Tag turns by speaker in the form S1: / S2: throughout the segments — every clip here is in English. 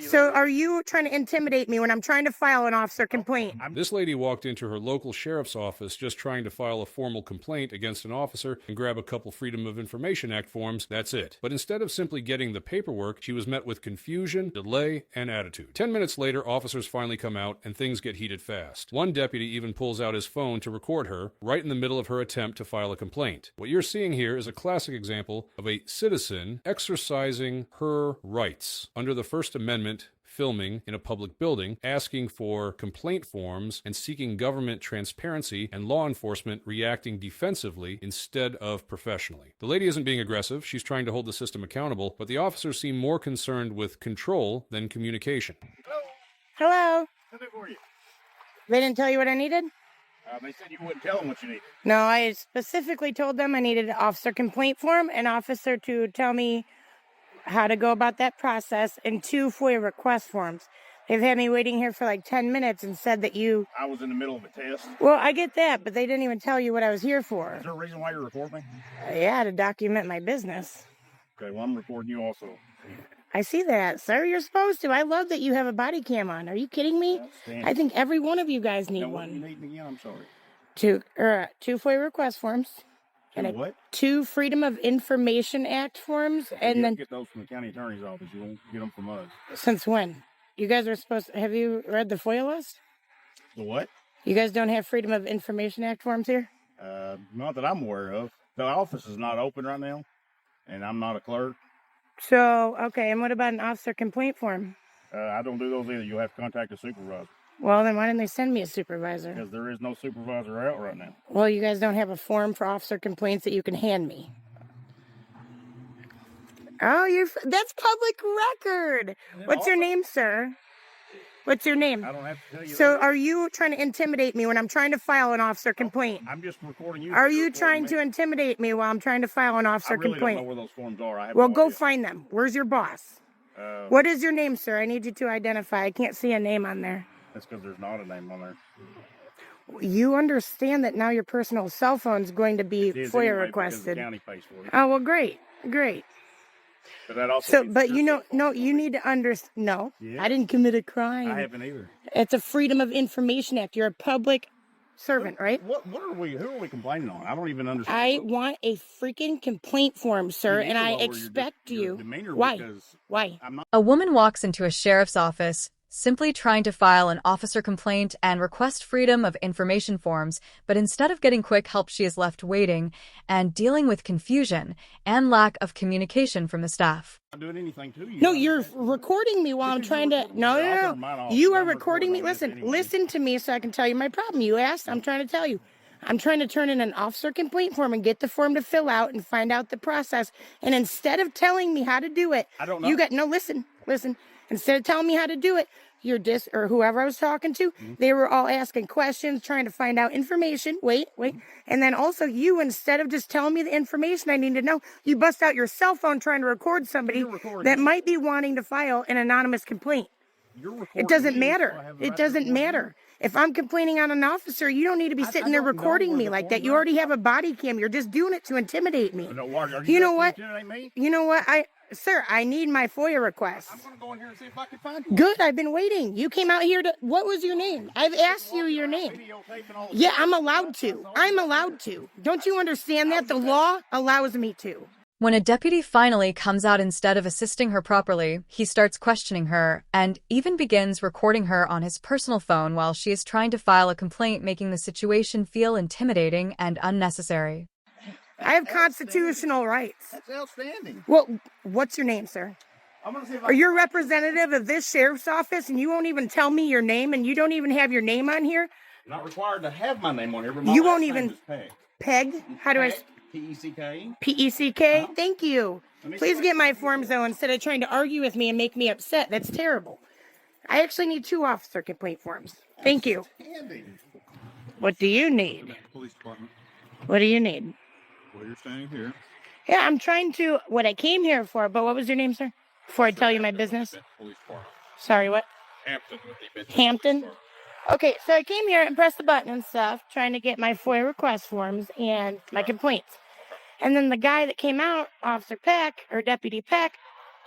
S1: So are you trying to intimidate me when I'm trying to file an officer complaint?
S2: This lady walked into her local sheriff's office just trying to file a formal complaint against an officer and grab a couple Freedom of Information Act forms, that's it. But instead of simply getting the paperwork, she was met with confusion, delay, and attitude. 10 minutes later, officers finally come out and things get heated fast. One deputy even pulls out his phone to record her, right in the middle of her attempt to file a complaint. What you're seeing here is a classic example of a citizen exercising her rights under the First Amendment, filming in a public building, asking for complaint forms and seeking government transparency, and law enforcement reacting defensively instead of professionally. The lady isn't being aggressive, she's trying to hold the system accountable, but the officers seem more concerned with control than communication.
S1: Hello?
S3: What can I do for you?
S1: They didn't tell you what I needed?
S3: They said you wouldn't tell them what you needed.
S1: No, I specifically told them I needed an officer complaint form, an officer to tell me how to go about that process, and 2 FOIA request forms. They've had me waiting here for like 10 minutes and said that you...
S3: I was in the middle of a test.
S1: Well, I get that, but they didn't even tell you what I was here for.
S3: Is there a reason why you're recording me?
S1: Yeah, to document my business.
S3: Okay, well, I'm recording you also.
S1: I see that, sir. You're supposed to. I love that you have a body cam on. Are you kidding me? I think every one of you guys need
S3: What do you
S1: one.
S3: need again? I'm sorry.
S1: 2 FOIA request forms. And
S3: what?
S1: 2 Freedom of Information Act forms, and
S3: You
S1: then...
S3: get those from the county attorney's office. You won't get them from us.
S1: Since when? You guys are supposed to... Have you read the FOIA list?
S3: The what?
S1: You guys don't have Freedom of Information Act forms here?
S3: Not that I'm aware of. The office is not open right now, and I'm not a clerk.
S1: So, okay, and what about an officer complaint form?
S3: I don't do those either. You'll have to contact a supervisor.
S1: Well, then why didn't they send me a supervisor?
S3: Because there is no supervisor out right now.
S1: Well, you guys don't have a form for officer complaints that you can hand me. Oh, that's public record. What's your name, sir? What's your name?
S3: I don't have to tell you.
S1: So are you trying to intimidate me when I'm trying to file an officer complaint?
S3: I'm just recording you.
S1: Are you trying to intimidate me while I'm trying to file an officer
S3: I really
S1: complaint?
S3: don't know where those forms are.
S1: Well, go find them. Where's your boss? What is your name, sir? I need you to identify. I can't see a name on there.
S3: That's because there's not a name on there.
S1: You understand that now your personal cell phone is going to be FOIA
S3: anyway,
S1: requested.
S3: The county pays for it.
S1: Oh, well, great.
S3: But that also
S1: So, but you know, no, you need to understand. No,
S3: Yeah.
S1: I didn't commit a crime.
S3: I haven't either.
S1: It's a Freedom of Information Act. You're a public servant, right?
S3: What are we? Who are we complaining on? I don't even understand.
S1: I want a freaking complaint form, sir, and I expect you. Why? Why?
S4: A woman walks into a sheriff's office, simply trying to file an officer complaint and request Freedom of Information forms, but instead of getting quick help, she is left waiting and dealing with confusion and lack of communication from the staff.
S3: I'm not doing anything to you.
S1: No, you're recording me while I'm trying to... No. You are recording me. Listen to me so I can tell you my problem. You asked, I'm trying to tell you. I'm trying to turn in an officer complaint form and get the form to fill out and find out the process. And instead of telling me how to do it...
S3: I don't know.
S1: Listen. Instead of telling me how to do it, or whoever I was talking to, they were all asking questions, trying to find out information. Wait. And then also you, instead of just telling me the information I need to know, you bust out your cell phone trying to record somebody that might be wanting to file an anonymous complaint. It doesn't matter. It doesn't matter. If I'm complaining on an officer, you don't need to be sitting there recording me like that. You already have a body cam. You're just doing it to intimidate me. You know what? Sir, I need my FOIA request.
S3: I'm going to go in here and see if I can find you.
S1: Good, I've been waiting. You came out here to... What was your name? I've asked you your name. Yeah, I'm allowed to. Don't you understand that? The law allows me to.
S4: When a deputy finally comes out instead of assisting her properly, he starts questioning her and even begins recording her on his personal phone while she is trying to file a complaint, making the situation feel intimidating and unnecessary.
S1: I have constitutional rights.
S3: That's outstanding.
S1: Well, what's your name, sir? Are you a representative of this sheriff's office and you won't even tell me your name and you don't even have your name on here?
S3: Not required to have my name on here, but
S1: You won't even... Peg? How do I...
S3: P-E-C-K.
S1: P-E-C-K? Thank you. Please get my forms, though, instead of trying to argue with me and make me upset. That's terrible. I actually need 2 officer complaint forms. Thank you. What do you need?
S5: Police department.
S1: What do you need?
S5: Well, you're standing here.
S1: Yeah, I'm trying to... What I came here for, but what was your name, sir? Before I tell you my business.
S5: Police department.
S1: Sorry, what?
S5: Hampton.
S1: Hampton? Okay, so I came here and pressed the button and stuff, trying to get my FOIA request forms and my complaints. And then the guy that came out, Officer Peck, or Deputy Peck,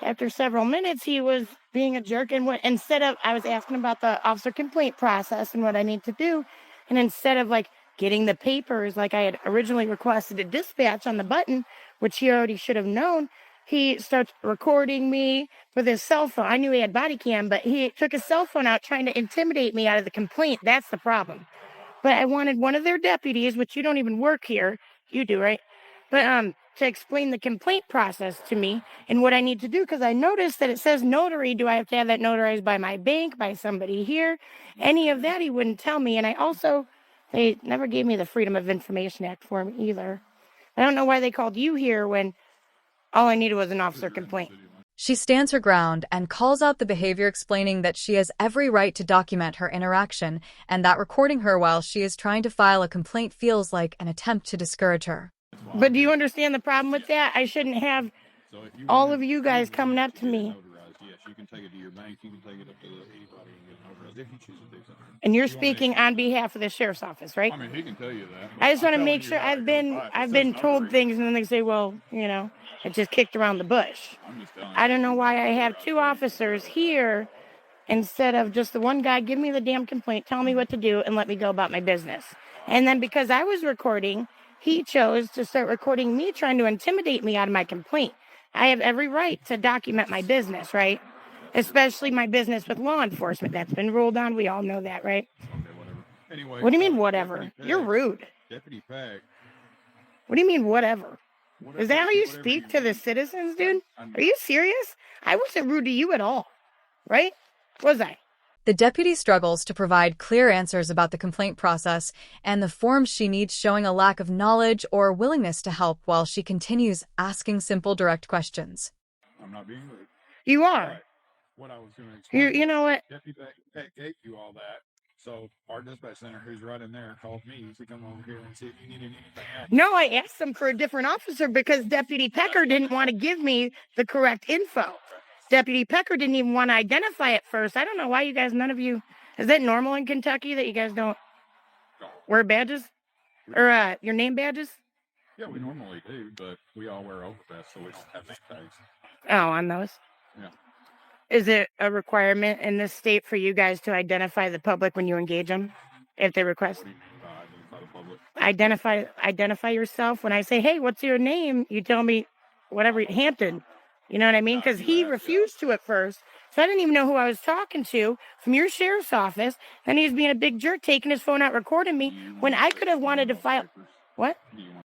S1: After several minutes, he was being a jerk, and I was asking about the officer complaint process and what I need to do, and instead of like getting the papers like I had originally requested a dispatch on the button, which he already should have known, he starts recording me with his cell phone. I knew he had body cam, but he took his cell phone out trying to intimidate me out of the complaint. That's the problem. But I wanted one of their deputies, which you don't even work here. You do, right? But to explain the complaint process to me and what I need to do, because I noticed that it says notary. Do I have to have that notarized by my bank, by somebody here? Any of that he wouldn't tell me. And they never gave me the Freedom of Information Act form either. I don't know why they called you here when all I needed was an officer complaint.
S4: She stands her ground and calls out the behavior, explaining that she has every right to document her interaction and that recording her while she is trying to file a complaint feels like an attempt to discourage her.
S1: But do you understand the problem with that? I shouldn't have all of you guys coming up to me.
S5: Yes, you can take it to your bank. You can take it up to anybody and get it notarized if you choose to do so.
S1: And you're speaking on behalf of the sheriff's office, right?
S5: I mean, he can tell you that.
S1: I just want to make sure. I've been told things, and then they say, well, it just kicked around the bush.
S5: I'm just telling you.
S1: I don't know why I have two officers here instead of just the one guy. Give me the damn complaint, tell me what to do, and let me go about my business. And then because I was recording, he chose to start recording me trying to intimidate me out of my complaint. I have every right to document my business, right? Especially my business with law enforcement. That's been ruled on. We all know that, right?
S5: Okay, whatever. Anyway.
S1: What do you mean, whatever? You're rude.
S5: Deputy Pack.
S1: What do you mean, whatever? Is that how you speak to the citizens, dude? Are you serious? I wasn't rude to you at all, right? Was I?
S4: The deputy struggles to provide clear answers about the complaint process and the forms she needs, showing a lack of knowledge or willingness to help while she continues asking simple, direct questions.
S5: I'm not being rude.
S1: You are.
S5: Right. What I was going to explain.
S1: You know what?
S5: Deputy Pack gave you all that. So our dispatch center, who's right in there, called me to come over here and see if you needed anything else.
S1: No, I asked them for a different officer because Deputy Pecker didn't want to give me the correct info. Deputy Pecker didn't even want to identify it first. I don't know why none of you, is that normal in Kentucky that you guys don't wear badges? Or your name badges?
S5: Yeah, we normally do, but we all wear overvests, so we just have name tags.
S1: Oh, on those?
S5: Yeah.
S1: Is it a requirement in this state for you guys to identify the public when you engage them, if they request?
S5: What do you mean by identify the public?
S1: Identify yourself. When I say, hey, what's your name? You tell me whatever, Hampton. You know what I mean? Because he refused to at first. So I didn't even know who I was talking to from your sheriff's office. Then he was being a big jerk, taking his phone out, recording me when I could have wanted to file. What?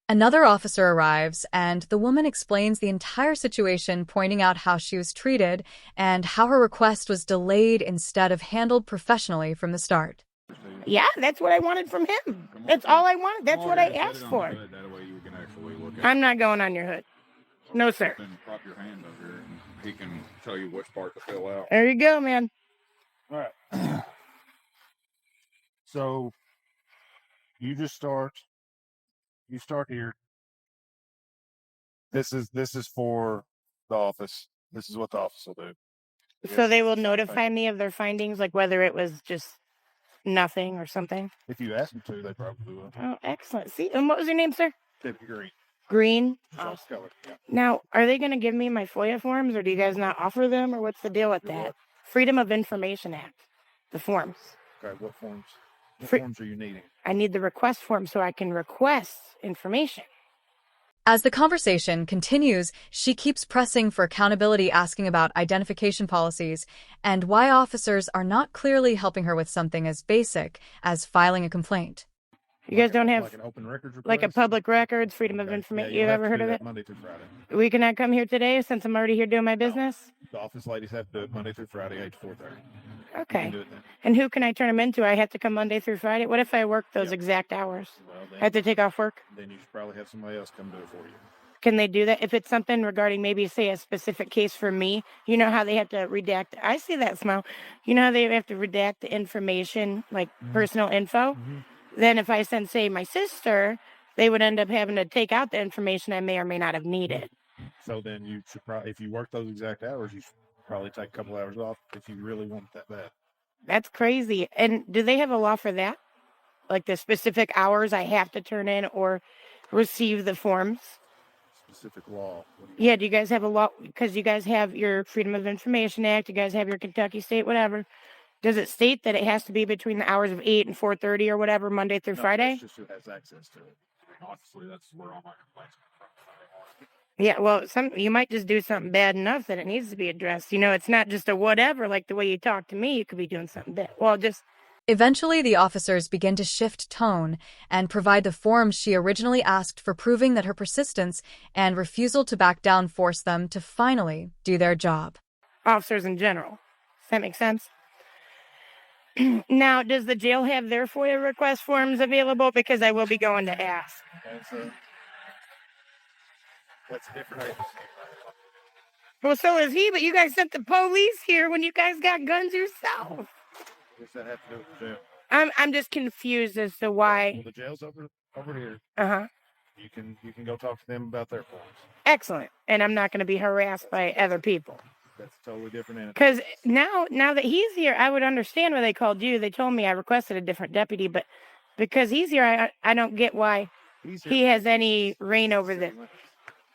S4: Another officer arrives, and the woman explains the entire situation, pointing out how she was treated and how her request was delayed instead of handled professionally from the start.
S1: Yeah, that's what I wanted from him. That's all I wanted. That's what I asked for.
S5: That way you can actually look at
S1: I'm not going on your hood. No, sir.
S5: Then prop your hand up here, and he can tell you which part to fill out.
S1: There you go, man.
S3: All right. So you just start. You start here. This is for the office. This is what the office will do.
S1: So they will notify me of their findings, like whether it was just nothing or something.
S3: If you ask them to, they probably will.
S1: Oh, excellent. See, and what was your name, sir?
S3: Deputy Green.
S1: Green.
S3: Soft color. Yeah.
S1: Now, are they going to give me my FOIA forms, or do you guys not offer them, or what's the deal with that? Freedom of Information Act, the forms.
S3: Okay, what forms? What
S1: Free-
S3: forms are you needing?
S1: I need the request form so I can request information.
S4: As the conversation continues, she keeps pressing for accountability, asking about identification policies and why officers are not clearly helping her with something as basic as filing a complaint.
S1: You guys don't have
S3: like an open records request?
S1: like a public records, Freedom of
S3: Okay.
S1: Information.
S3: Yeah,
S1: You've
S3: you'll
S1: ever
S3: have
S1: heard
S3: to
S1: of
S3: do
S1: it?
S3: that Monday through Friday.
S1: We cannot come here today since I'm already here doing my business?
S3: The office ladies have to do it Monday through Friday, 8 to 4:30. You
S1: Okay.
S3: can do it then.
S1: And who can I turn them into? I have to come Monday through Friday? What if I work those exact hours?
S3: Well,
S1: I have to take off work?
S3: then you should probably have somebody else come do it for you.
S1: Can they do that? If it's something regarding maybe, say, a specific case for me, you know how they have to redact. I see that smile. You know how they have to redact the information, like personal info? Then if I send, say, my sister, they would end up having to take out the information I may or may not have needed.
S3: So then you should probably, if you work those exact hours, you should probably take a couple hours off if you really want it that bad.
S1: That's crazy. And do they have a law for that? Like the specific hours I have to turn in or receive the forms?
S6: specific law.
S1: Yeah, do you guys have a law? Because you guys have your Freedom of Information Act, you guys have your Kentucky State, whatever. Does it state that it has to be between the hours of 8 and 4:30 or whatever, Monday through Friday?
S6: That's just who has access to it.
S5: Honestly, that's where all my complaints come from.
S1: Yeah, well, you might just do something bad enough that it needs to be addressed. You know, it's not just a whatever, like the way you talk to me. You could be doing something bad. Well, just
S4: Eventually, the officers begin to shift tone and provide the forms she originally asked for, proving that her persistence and refusal to back down forced them to finally do their job.
S1: officers in general. Does that make sense? Now, does the jail have their FOIA request forms available? Because I will be going to ask.
S6: That's a different agency.
S1: Well, so is he, but you guys sent the police here when you guys got guns yourself.
S6: What does that have to do with the jail?
S1: I'm just confused as to why.
S6: Well, the jail's over here.
S1: Uh-huh.
S6: You can go talk to them about their forms.
S1: Excellent. And I'm not going to be harassed by other people.
S6: That's a totally different entity.
S1: Because now that he's here, I would understand why they called you. They told me I requested a different deputy, but because he's here, I don't get why he has any reign over this.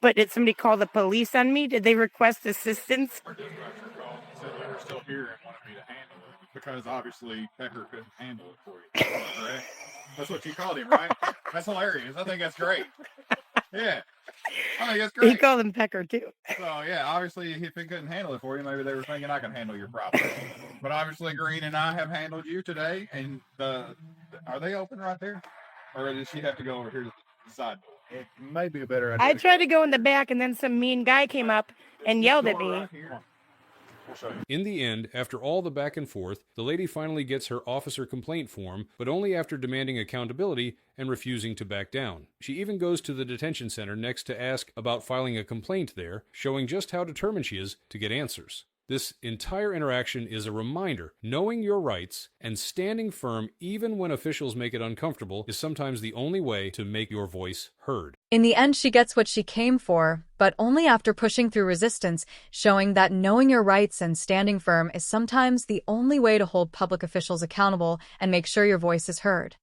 S1: But did somebody call the police on me? Did they request assistance?
S5: Our dispatcher called and said you were still here and wanted me to handle it because obviously Pecker couldn't handle it for you. Correct? That's what you called him, right? That's hilarious. I think that's great. Yeah. I think that's great.
S1: He called him Pecker too.
S5: So yeah, obviously if he couldn't handle it for you, maybe they were thinking I can handle your problem. But obviously Green and I have handled you today, and are they open right there? Or does she have to go over here to the side?
S6: It may be a better idea.
S1: I tried to go in the back, and then some mean guy came up and yelled at me.
S6: We'll show you.
S2: In the end, after all the back and forth, the lady finally gets her officer complaint form, but only after demanding accountability and refusing to back down. She even goes to the detention center next to ask about filing a complaint there, showing just how determined she is to get answers. This entire interaction is a reminder, knowing your rights and standing firm even when officials make it uncomfortable is sometimes the only way to make your voice heard.
S4: In the end, she gets what she came for, but only after pushing through resistance, showing that knowing your rights and standing firm is sometimes the only way to hold public officials accountable and make sure your voice is heard.